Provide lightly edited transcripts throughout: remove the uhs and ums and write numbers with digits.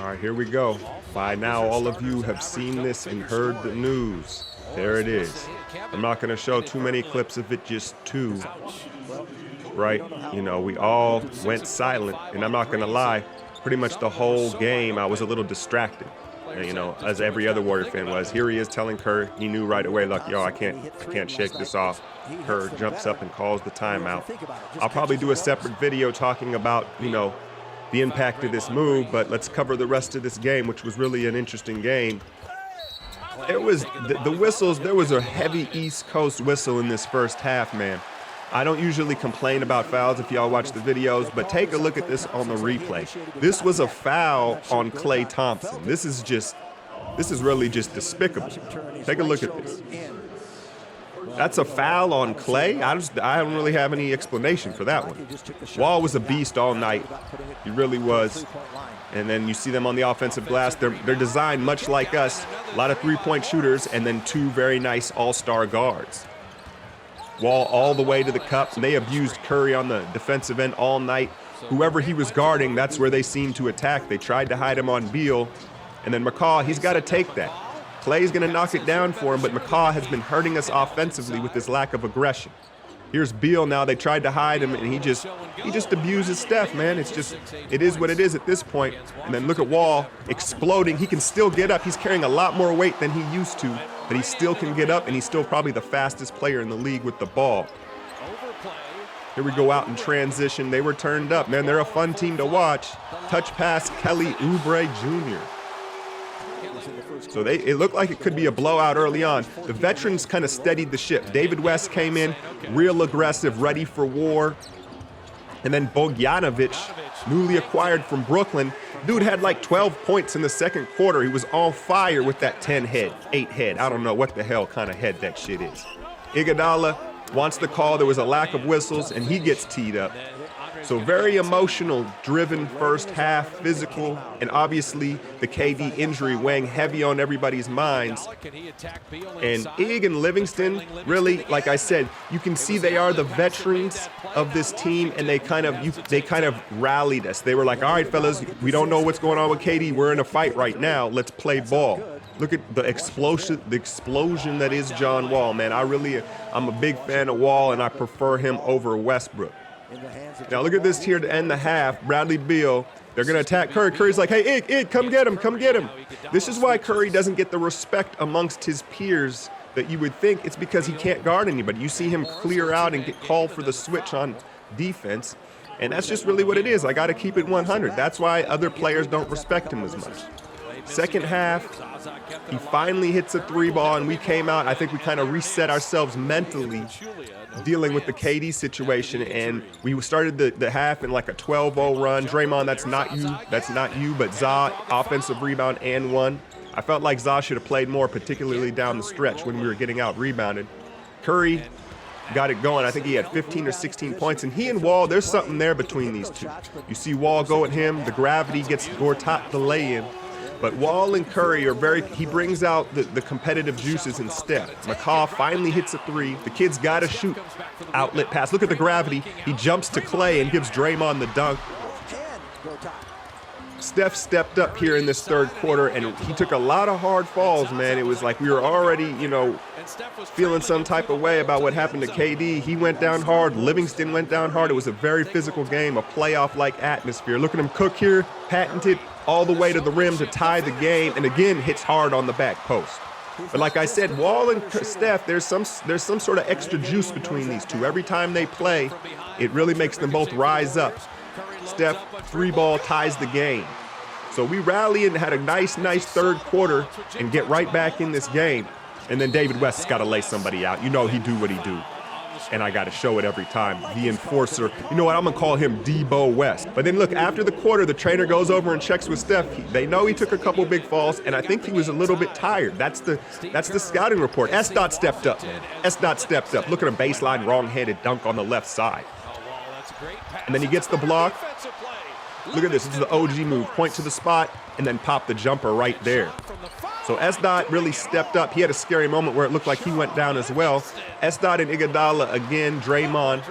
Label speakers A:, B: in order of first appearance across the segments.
A: All right, here we go. By now, all of you have seen this and heard the news. There it is. I'm not going to show too many clips of it, just two. Right? You know, we all went silent, and I'm not going to lie, pretty much the whole game I was a little distracted. And, you know, as every other Warrior fan was. Here he is telling Kerr, he knew right away, like, yo, I can't shake this off. Kerr jumps up and calls the timeout. I'll probably do a separate video talking about, you know, the impact of this move, but let's cover the rest of this game, which was really an interesting game. It was the whistles. There was a heavy East Coast whistle in this first half, man. I don't usually complain about fouls if y'all watch the videos, but take a look at this on the replay. This was a foul on Klay Thompson. This is really just despicable. Take a look at this. That's a foul on Klay? I don't really have any explanation for that one. Wall was a beast all night. He really was. And then you see them on the offensive glass. They're designed much like us. A lot of three-point shooters and then two very nice all-star guards. Wall all the way to the cup. They abused Curry on the defensive end all night. Whoever he was guarding, that's where they seemed to attack. They tried to hide him on Beal. And then McCaw, he's got to take that. Klay's going to knock it down for him, but McCaw has been hurting us offensively with this lack of aggression. Here's Beal now. They tried to hide him, and he just abuses Steph, man. It is what it is at this point. And then look at Wall exploding. He can still get up. He's carrying a lot more weight than he used to, but he still can get up, and he's still probably the fastest player in the league with the ball. Here we go out in transition. They were turned up, man. They're a fun team to watch. Touch pass, Kelly Oubre Jr. So it looked like it could be a blowout early on. The veterans kind of steadied the ship. David West came in, real aggressive, ready for war. And then Bogdanovic, newly acquired from Brooklyn. Dude had like 12 points in the second quarter. He was on fire with that 10 head, 8 head. I don't know what the hell kind of head that shit is. Iguodala wants the call. There was a lack of whistles, and he gets teed up. So very emotional, driven first half, physical, and obviously the KD injury weighing heavy on everybody's minds. And Ig and Livingston, really, like I said, you can see they are the veterans of this team, and they kind of rallied us. They were like, all right, fellas, we don't know what's going on with KD. We're in a fight right now. Let's play ball. Look at the explosion that is John Wall, man. I'm a big fan of Wall, and I prefer him over Westbrook. Now look at this here to end the half. Bradley Beal, they're going to attack Curry. Curry's like, hey, Ig, come get him, come get him. This is why Curry doesn't get the respect amongst his peers that you would think. It's because he can't guard anybody. You see him clear out and get called for the switch on defense, and that's just really what it is. I got to keep it 100. That's why other players don't respect him as much. Second half, he finally hits a three ball, and we came out. I think we kind of reset ourselves mentally dealing with the KD situation, and we started the half in like a 12-0 run. Draymond, that's not you, but Za, offensive rebound and one. I felt like Za should have played more, particularly down the stretch when we were getting out rebounded. Curry got it going. I think he had 15 or 16 points, and he and Wall, there's something there between these two. You see Wall go at him, the gravity gets Gortat the lay-in. But Wall and Curry he brings out the competitive juices in Steph. McCaw finally hits a three. The kid's got to shoot. Outlet pass. Look at the gravity. He jumps to Klay and gives Draymond the dunk. Steph stepped up here in this third quarter, and he took a lot of hard falls, man. It was like we were already, feeling some type of way about what happened to KD. He went down hard. Livingston went down hard. It was a very physical game, a playoff-like atmosphere. Look at him cook here, patented all the way to the rim to tie the game, and again hits hard on the back post. But like I said, Wall and Steph, there's some sort of extra juice between these two. Every time they play, it really makes them both rise up. Steph, three ball ties the game. So we rally and had a nice third quarter and get right back in this game. And then David West's got to lay somebody out. You know he do what he do. And I got to show it every time. The enforcer. You know what? I'm going to call him Debo West. But then look, after the quarter, the trainer goes over and checks with Steph. They know he took a couple big falls, and I think he was a little bit tired. That's the scouting report. S-Dot stepped up, man. S-Dot stepped up. Look at him, baseline, wrong-handed dunk on the left side. And then he gets the block. Look at this. This is the OG move. Point to the spot, and then pop the jumper right there. So S-Dot really stepped up. He had a scary moment where it looked like he went down as well. S-Dot and Iguodala again, Draymond.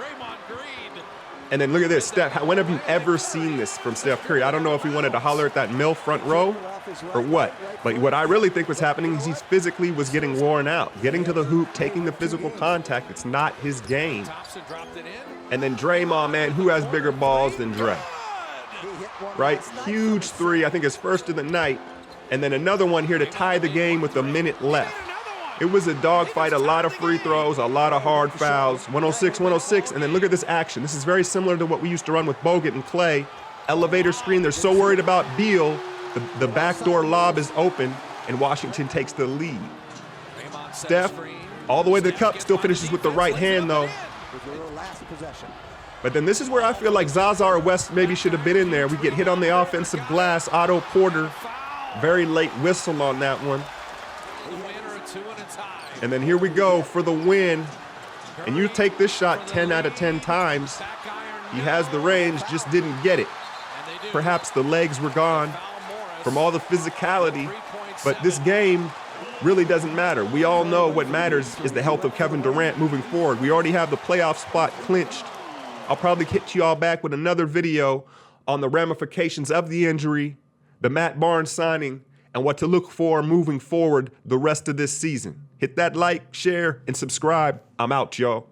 A: And then look at this, Steph. When have you ever seen this from Steph Curry? I don't know if he wanted to holler at that mill front row or what. But what I really think was happening is he physically was getting worn out. Getting to the hoop, taking the physical contact, it's not his game. And then Draymond, man, who has bigger balls than Dre? Right? Huge three, I think his first of the night. And then another one here to tie the game with a minute left. It was a dogfight, a lot of free throws, a lot of hard fouls, 106, 106, and then look at this action. This is very similar to what we used to run with Bogut and Clay. Elevator screen, they're so worried about Beal, the backdoor lob is open, and Washington takes the lead. Steph, all the way to the cup, still finishes with the right hand, though. But then this is where I feel like Zaza or West maybe should have been in there. We get hit on the offensive glass, Otto Porter, very late whistle on that one. And then here we go for the win. And you take this shot 10 out of 10 times. He has the range, just didn't get it. Perhaps the legs were gone from all the physicality, but this game really doesn't matter. We all know what matters is the health of Kevin Durant moving forward. We already have the playoff spot clinched. I'll probably hit you all back with another video on the ramifications of the injury, the Matt Barnes signing, and what to look for moving forward the rest of this season. Hit that like, share, and subscribe. I'm out, y'all.